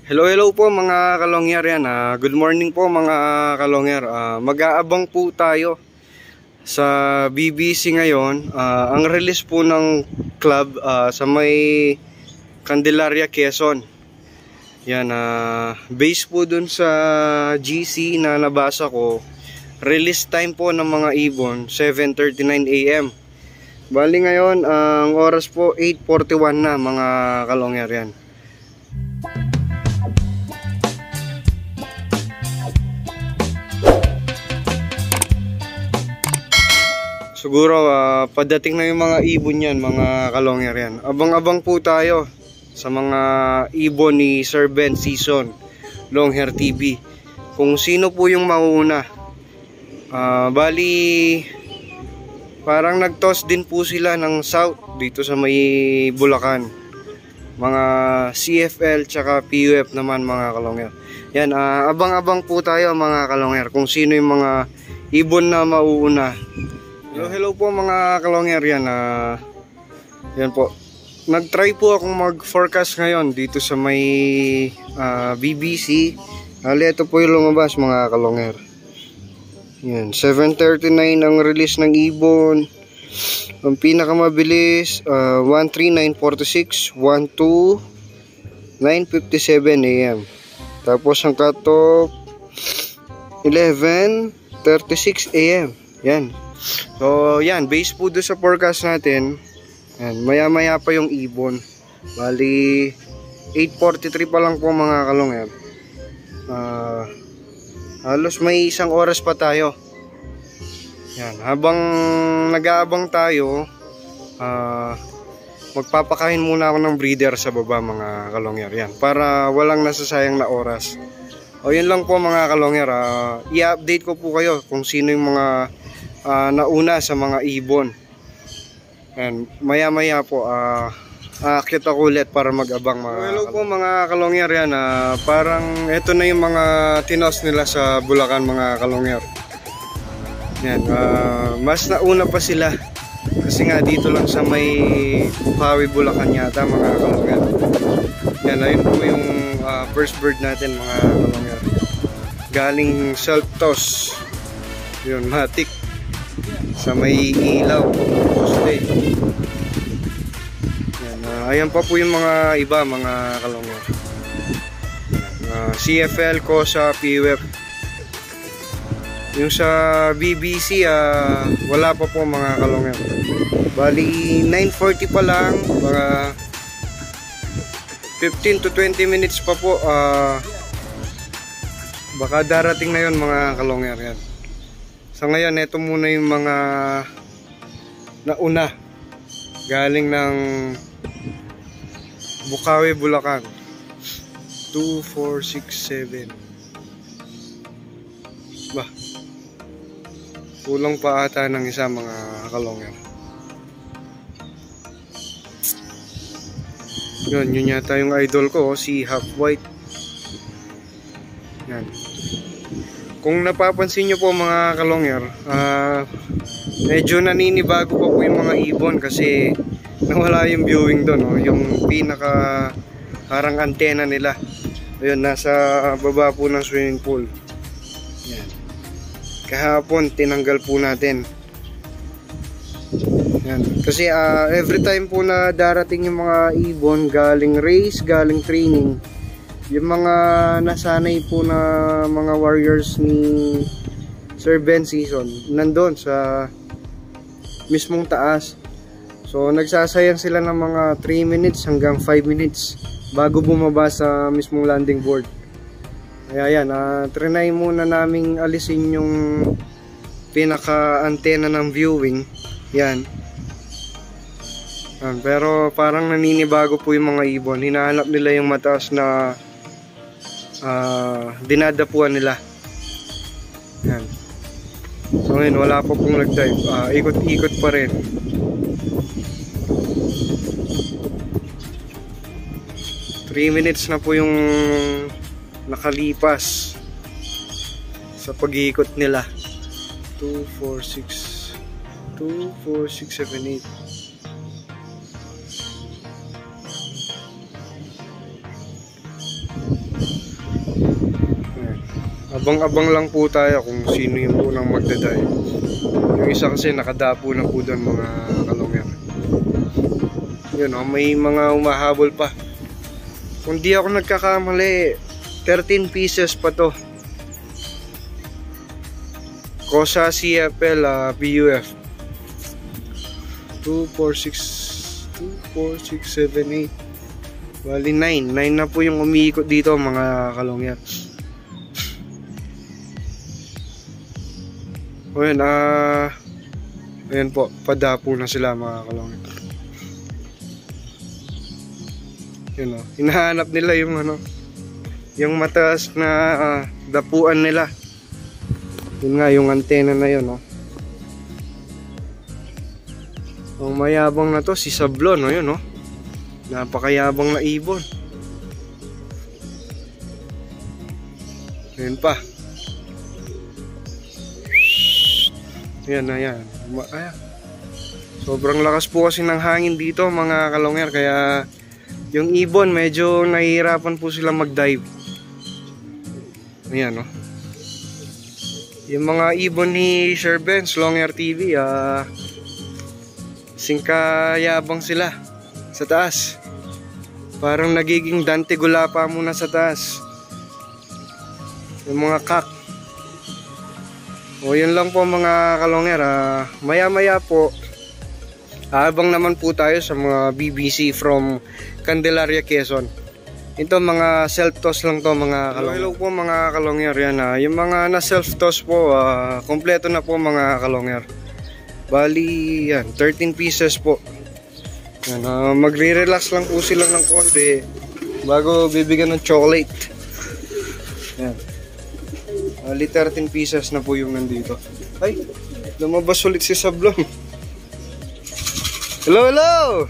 Hello po mga kalongyer yan. Good morning po mga kalongyer. Mag-aabang po tayo sa BBC ngayon. Ang release po ng club sa may Candelaria, Quezon. Yan, base po dun sa GC na nabasa ko. Release time po ng mga ibon 7:39 AM. Bali ngayon ang oras po 8:41 na mga kalongyer yan. Siguro padating na yung mga ibon yan mga kalongyer yan. Abang-abang po tayo sa mga ibon ni Sir Ben Season Longhair TV. Kung sino po yung mauna. Bali parang nag-toss din po sila ng South dito sa may Bulacan. Mga CFL tsaka PUF naman mga kalongyer. Yan, abang-abang po tayo mga kalongyer kung sino yung mga ibon na mauuna. Hello po mga kalongyer yan. Yan po. Nag-try po akong mag-forecast ngayon dito sa may BBC. Ito po yung lumabas mga kalongyer. Yan, 7:39 ang release ng ibon. Ang pinakamabilis 13946, 12957 AM. Tapos ang cutoff 11:36 AM. Yan. So yan, base po doon sa forecast natin. Yan, maya-maya pa yung ibon. Bali 8:43 pa lang po mga kalongyer. Halos may isang oras pa tayo. Yan, habang nag-aabang tayo, magpapakain muna ako ng breeder sa baba mga kalongyer yan, para walang nasasayang na oras. O yun lang po mga kalongyer. I-update ko po kayo kung sino yung mga nauna sa mga ibon. And maya-maya po aakyat ako ulit para mag-abang mga hello po mga kalongyer yan. Parang ito na yung mga tinos nila sa Bulacan mga kalongyer. Yan, mas nauna pa sila kasi nga dito lang sa may Bukawi, Bulacan yata mga kalongyer. Yan, ayun po yung first bird natin mga kalongyer. Galing self-toss. Yun, matik sa may ilaw poste. Yan, ayan pa po yung mga iba mga kalongyer. CFL, COSA, PUF. Yung sa BBC wala pa po mga kalongyer. Bali 9:40 pa lang, mga 15 to 20 minutes pa po. Baka darating na yun mga kalongyer yan. So ngayon, ito muna yung mga nauna galing ng Bukawi, Bulacan. 2467. Bah, kulang pa ata ng isa mga kalongyer. Yun yata yung idol ko, si Half White. Yan. Kung napapansin nyo po mga kalongyer, medyo naninibago pa po yung mga ibon kasi nawala yung viewing doon, no? Yung pinaka harang antena nila. Ayun, nasa baba po ng swimming pool. Yan. Kahapon tinanggal po natin. Yan. Kasi every time po na darating yung mga ibon galing race, galing training, yung mga nasanay po na mga warriors ni Sir Ben Season nandun sa mismong taas. So nagsasayang sila ng mga 3 minutes hanggang 5 minutes bago bumaba sa mismong landing board. Kaya yan, trinay muna naming alisin yung pinaka antena ng viewing. Yan. Pero parang naninibago po yung mga ibon. Hinahanap nila yung mataas na dinadapuan nila. Yan. So ngayon wala pa pong nag-dive. Ikot-ikot pa rin. Three minutes na po yung nakalipas sa pag-iikot nila. 2, 4, 6 2, 4, 6, 7, 8. Abang-abang lang po tayo kung sino yung unang magdaday. Yung isa kasi nakadapo na po doon mga kalongger. Yun o, may mga umahabol pa. Kung di ako nagkakamali, 13 pieces pa to. Kosa CFL PUF 2, 4, 6, 7, 8. Bali 9 na po yung umiikot dito mga kalongger. O yun, ayan po, padapo na sila mga kalongger. Yun o, hinahanap nila yung ano, yung mataas na dapuan nila. Yun nga, yung antena na yun o. Ang mayabang na to, si Sablon o yun o. Napakayabang na ibon. Yun pa. Yan na yan. Sobrang lakas po kasi ng hangin dito mga kalongger, kaya yung ibon medyo nahihirapan po sila mag-dive. Ayan no. Yung mga ibon ni Sir Benz Longyer TV, singkayabang sila sa taas. Parang nagiging Dante Gulapa muna sa taas. Yung mga kak. O yun lang po mga kalongger. Maya maya po habang naman po tayo sa mga BBC from Candelaria, Quezon. Ito mga self-toss lang to mga kalongger. Hello po mga kalongger. Yan, yung mga na self-toss po, kompleto na po mga kalongger. Bali yan, 13 pieces po. Yan, magre-relax lang po sila ng konti bago bibigyan ng chocolate. Yan. Bali 13 pieces na po yung nandito. Ay, lumabas ulit si Sablon. Hello, hello!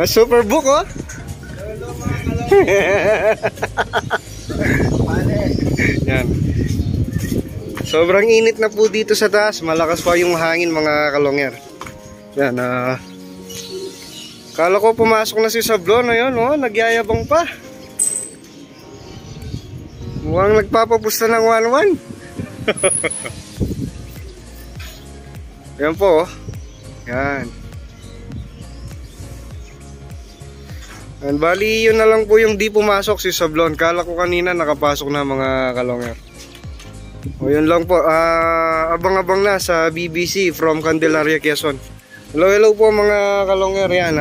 Super book oh! Hello mga kalongger. Yan. Sobrang init na po dito sa taas. Malakas pa yung hangin mga kalongger. Yan, kala ko pumasok na si Sablon. Ayun, oh, nagyayabang pa. Mukhang nagpapapusta ng 1-1. Yan po, oh. Yan. And bali, yun na lang po yung di pumasok si Sablon. Kala ko kanina nakapasok na mga kalongger. O yun lang po, abang-abang na sa BBC from Candelaria, Quezon. Hello, hello po mga kalongger. Yan,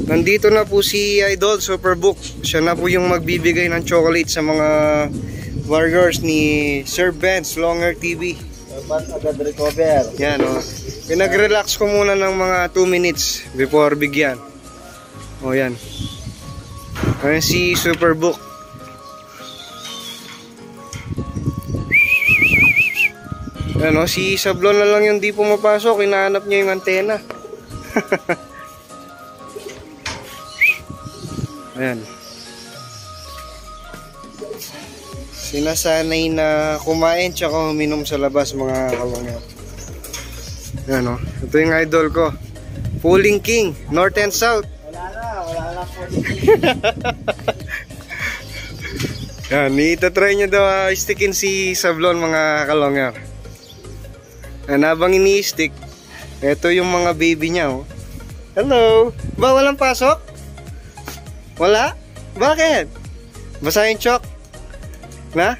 nandito na po si Idol Superbook. Siya na po yung magbibigay ng chocolate sa mga warriors ni Sir Benz Longyer TV. Dapat agad recover. Yan o. Pinag-relax ko muna ng mga 2 minutes before bigyan. O yan. Ayan si Superbook. Yan o. Si Sablon na lang yung di pumapasok. Hinahanap niya yung antena. Ayan. Sinasanay na kumain tsaka uminom sa labas mga kalongger. Ayan o. Ito yung idol ko. Pulling King, North and South. Wala na po. Yan, itatry nyo daw stickin si Sablon mga kalongger. Ayan, habang ini-stick, ito yung mga baby niya oh. Hello! Ba, walang pasok? Wala? Bakit? Basa yung chok? Na?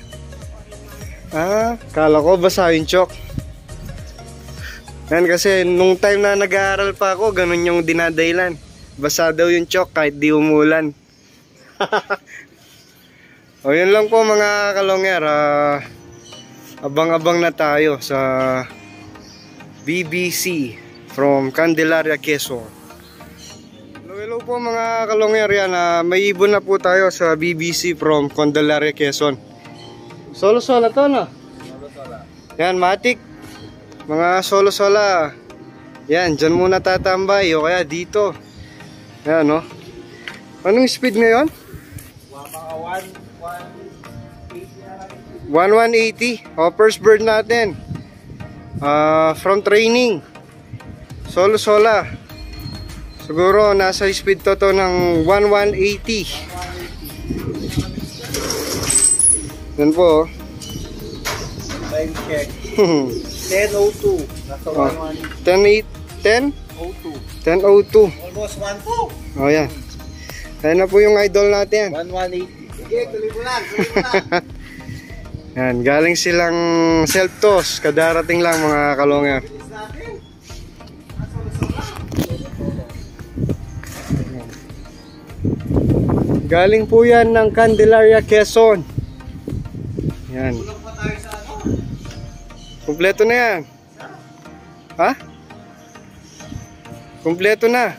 Kala ko basa yung chok. Yan kasi nung time na nag-aaral pa ako, ganun yung dinadailan. Basa daw yung chok kahit di umulan. O yun lang po mga kalongger. Abang-abang na tayo sa BBC from Candelaria, Quezon. Hello po mga kalongger. Yan, may ibon na po tayo sa BBC from Candelaria, Quezon. Solo-sola to no? Solo-sola. Yan, matik. Mga solo-sola. Yan, dyan muna tatambay o kaya dito. Yan no. Anong speed ngayon? Mga 1180. O, first bird natin. From training. Solo-sola. Siguro nasa speed to ng 1180. Yan po. Time check. 10:02. Nasa 11:02. 10:02. Almost 1:02. Oh, yan. Ayan na po yung idol natin. 1:18. Sige, tuloy mo lang. Tuloy mo lang. Yan, galing silang self-toss. Kadarating lang mga kalongger. Galing po yan ng Candelaria, Quezon. Yan. Kompleto na yan. Ha? Kompleto na.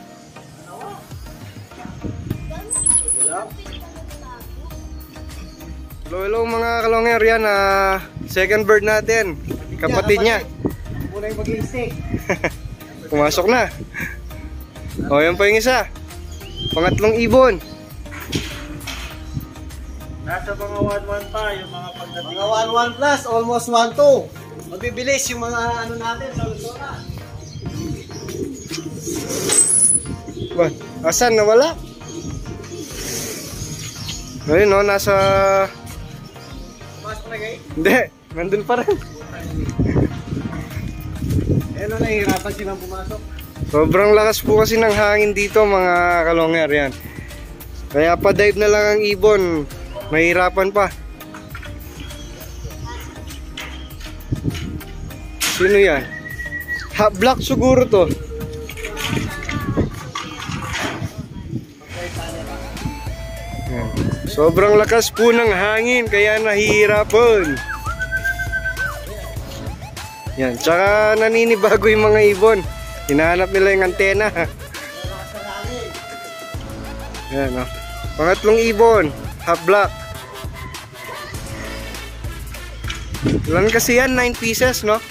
Hello, hello mga kalongger. Yan, second bird natin. Kapatid niya. Muna yung mag-i-stick. Pumasok na. O, yan pa yung isa. Pangatlong ibon. Nasa mga 1:1 pa yung mga pagdating. Mga 1:1 plus, almost 1:2. Magbibilis yung mga ano natin sa Luzon. Ba, asan? Nawala? Ayun o, nasa... Pumasok na gay? Hindi, nandun pa rin. Ayun na, nahihirapan silang pumasok. Sobrang lakas po kasi ng hangin dito mga kalongger yan. Kaya pa-dive na lang ang ibon. Mahirapan pa. Sino yan? Black siguro to. Yan. Sobrang lakas po ng hangin kaya nahihirapan. Yan, tsaka naninibago yung mga ibon. Hinahanap nila yung antena. Yan, oh. Pangatlong ibon, half black. Ilan kasi yan? 9 pieces, no?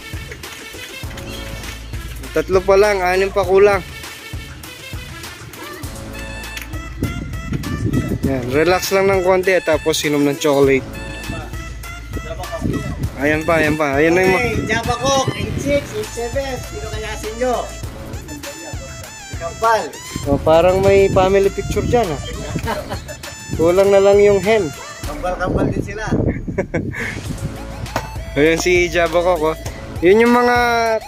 Tatlo pa lang, 6 pa kulang. Yan, relax lang ng konti tapos inom ng chocolate. Ayan pa, ayan pa. Ayan na yung Java Coke, 86, 87. Sino kayasin nyo? Kampal. oh, parang may family picture dyan, ah. Kulang na lang yung hen. Kampal din sila. Ayan si Java Coco. Yun yung mga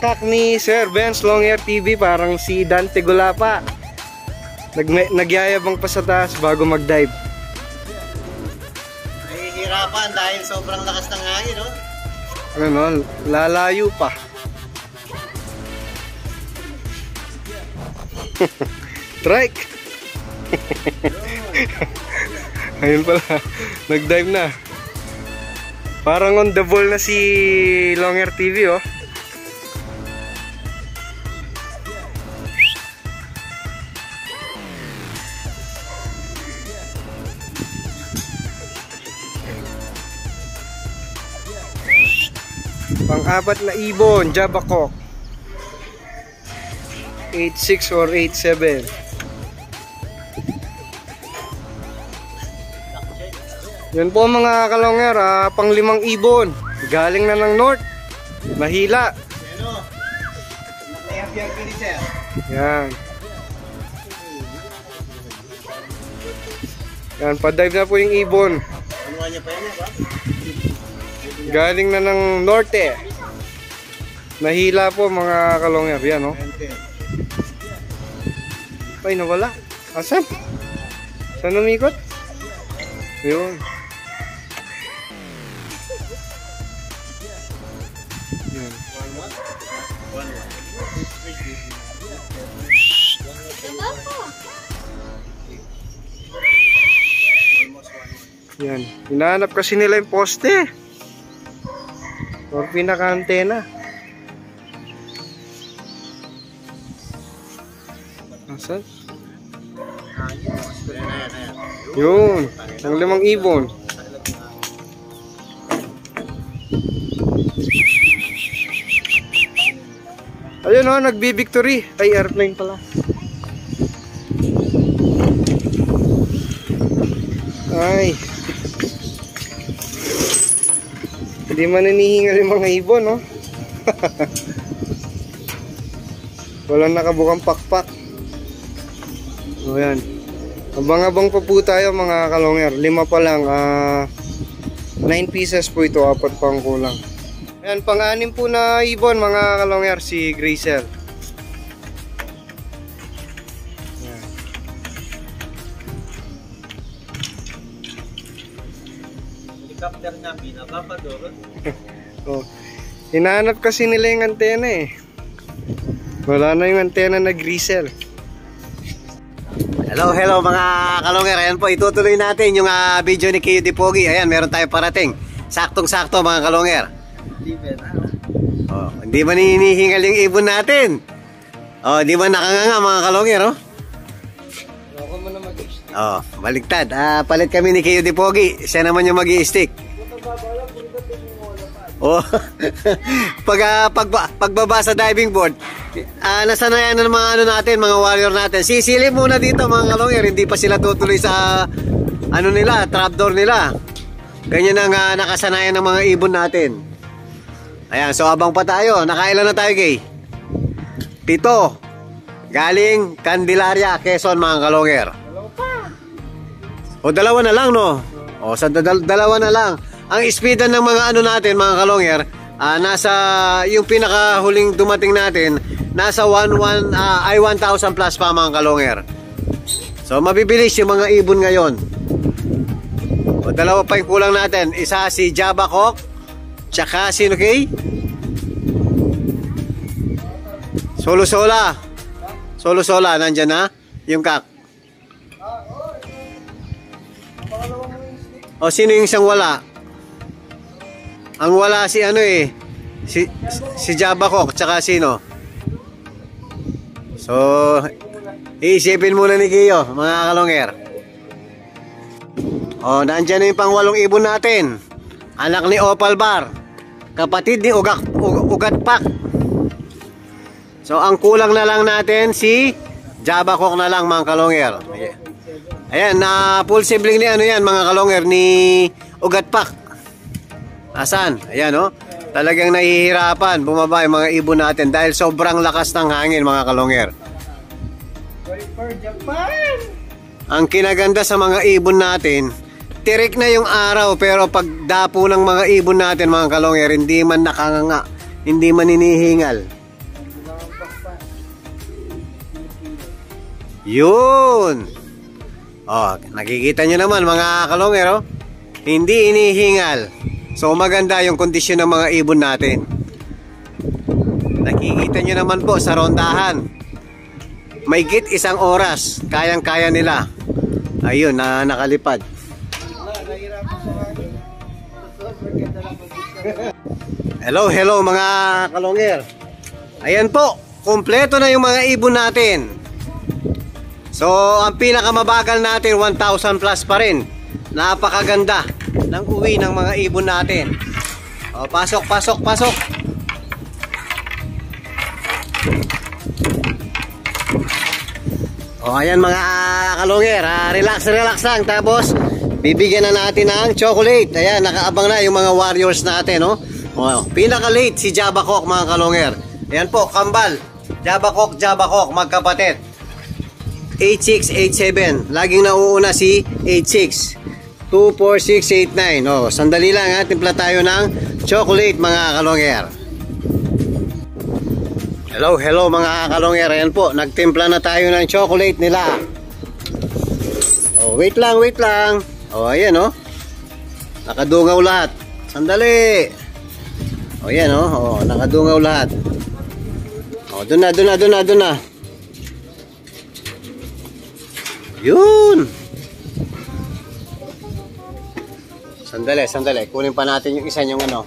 kak ni Sir Benz Long Hair TV. Parang si Dante Gulapa. Nagyayabang pa sa taas bago mag-dive. Nahihirapan dahil sobrang lakas ng hangin, no? Ano, lalayo pa. Trike. Ayun pala, nag-dive na. Parang on the ball na si Long Hair TV, oh. Pang-apat na ibon, Java Coke. 86 or 87. Yan po mga kalongger, pang-5 ibon. Galing na ng north. Mahila. Ano? Naklayap yung finisher. Yan. Yan, pa-dive na po yung ibon. Ano niya pa yan, ba? Galing na ng norte. Nahila po mga kalongger. Yan, oh. Ay, nawala. Asan? Saan umikot? Yun. Yan. Yan. Hinahanap kasi nila yung poste. Or pinaka-antena. Asan? Yun. Ang 5 ibon. Ayun, oh, nagbi-victory. Ay, airplane pala. Ay. Hindi man hinihingal yung mga ibon, no? Walang nakabukang pakpak. O yan. Abang-abang pa po tayo mga kalongger. 5 pa lang. 9 pieces po ito. 4 pang kulang. Ayan, pang-anim po na ibon mga kalongger. Si Gracel. Ayan. Helicopter niya, pinakapador. Oh. Hinahanap kasi nila yung antena eh. Wala na yung antena na Gracel. Hello mga kalongger. Ayan po, itutuloy natin yung video ni Kuya Dipogi. Ayan, meron tayo parating. Saktong-sakto mga kalongger. Oh, hindi ba hinihingal yung ibon natin? Oh, di ba nakanganga mga kalongger, oh? Oh, baligtad. Palit kami ni Kuya Dipogi. Siya naman yung mag-i-stick. Oh. Pagbaba sa diving board, nasanayan na ng mga ano natin, mga warrior natin. Sisilip muna dito mga kalongger, hindi pa sila tutuloy sa ano nila, trapdoor nila. Ganyan ang nakasanayan ng mga ibon natin. Ayan, so abang pa tayo. Nakailan na tayo, Kay? 7. Galing Candelaria, Quezon mga kalongger. O dalawa na lang, no? O sa dalawa na lang. Ang speedan ng mga ano natin, mga kalongger, nasa yung pinakahuling dumating natin, nasa 1,000 plus pa mga kalongger. So mabibilis yung mga ibon ngayon. O dalawa pa yung kulang natin. Isa si Java Cock, tsaka sino, Kay? Solo-sola. Solo-sola, nandyan na yung kak. O sino yung isang wala? Ang wala si ano eh, si Java Cock, tsaka sino? So, iisipin muna ni Kiyo, mga kalongger. O, nandyan na yung pang-8 ibon natin. Anak ni Opal Bar, kapatid ni Ugat Pak. So, ang kulang na lang natin si Java Cock na lang mga kalongger. Ayan, full sibling ni ano yan mga kalongger, ni Ugat Pak. Asan? Ayan, oh. Talagang nahihirapan bumaba yung mga ibon natin dahil sobrang lakas ng hangin mga kalongger. Ang kinaganda sa mga ibon natin, tirik na yung araw pero pag dapo ng mga ibon natin mga kalongger, hindi man nakanganga, hindi man hinihingal. Yun! Oh, nakikita nyo naman mga kalongger, oh. Hindi hinihingal. So maganda yung kondisyon ng mga ibon natin. Nakikita nyo naman po sa rondahan. May git 1 oras. Kayang-kaya nila. Ayun, nakalipad. Hello mga kalongger. Ayan po, kumpleto na yung mga ibon natin. So ang pinakamabagal natin 1,000 plus pa rin. Napakaganda ng uwi ng mga ibon natin. O, pasok. O, ayan mga kalongger, relax lang. Tapos bibigyan na natin ng chocolate. Ayan, nakaabang na yung mga warriors natin, no? O, pinaka-late si Java Cock mga kalongger. Ayan po, kambal. Java Cock, magkapatid. 86, 87. Laging nauuna si 86. 2, 4, 6, 8, 9. Oh, sandali lang ha. Timpla tayo ng chocolate mga kalongger. Hello mga kalongger. Ayan po. Nagtimpla na tayo ng chocolate nila. Oh, wait lang. Oh, ayan oh. Nakadungaw lahat. Sandali. Oh, ayan oh. Oh, nakadungaw lahat. Oh, doon na. Yun. Sandali. Kunin pa natin yung isa yung ano.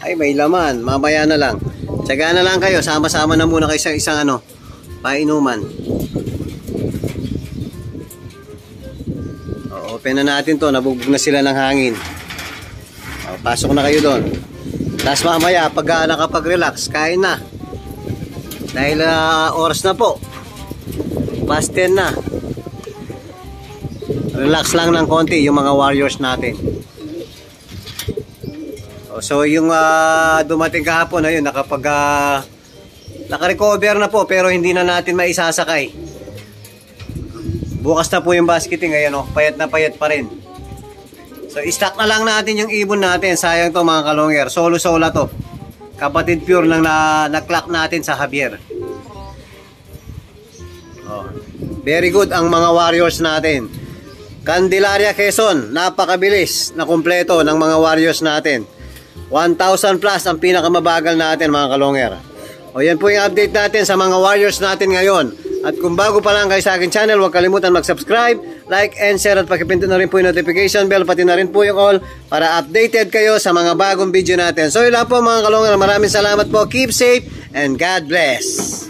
Ay, may laman. Mamaya na lang. Tsaga na lang kayo. Sama-sama na muna kayo sa isang ano, painuman. O, open na natin to. Nabugbog na sila ng hangin. O, pasok na kayo doon. Tapos mamaya, pag nakapag-relax, kain na. Dahil oras na po. Past 10 na. Relax lang ng konti yung mga warriors natin. So yung dumating kahapon, ayun, naka-recover na po pero hindi na natin maisasakay. Bukas na po yung basketing. Ayan oh, payat na payat pa rin. So, stock na lang natin yung ibon natin. Sayang to mga kalongger. Solo-sola to. Kapatid pure lang na clock natin sa Javier. Oh. Very good ang mga warriors natin. Candelaria Quezon. Napakabilis na kumpleto ng mga warriors natin. 1,000 plus ang pinakamabagal natin mga kalongger. O yan po yung update natin sa mga warriors natin ngayon. At kung bago pa lang kayo sa akin channel, huwag kalimutan mag-subscribe, like and share at pakipindot na rin po yung notification bell, pati na rin po yung all para updated kayo sa mga bagong video natin. So yun lang po mga kalongger, maraming salamat po, keep safe and God bless.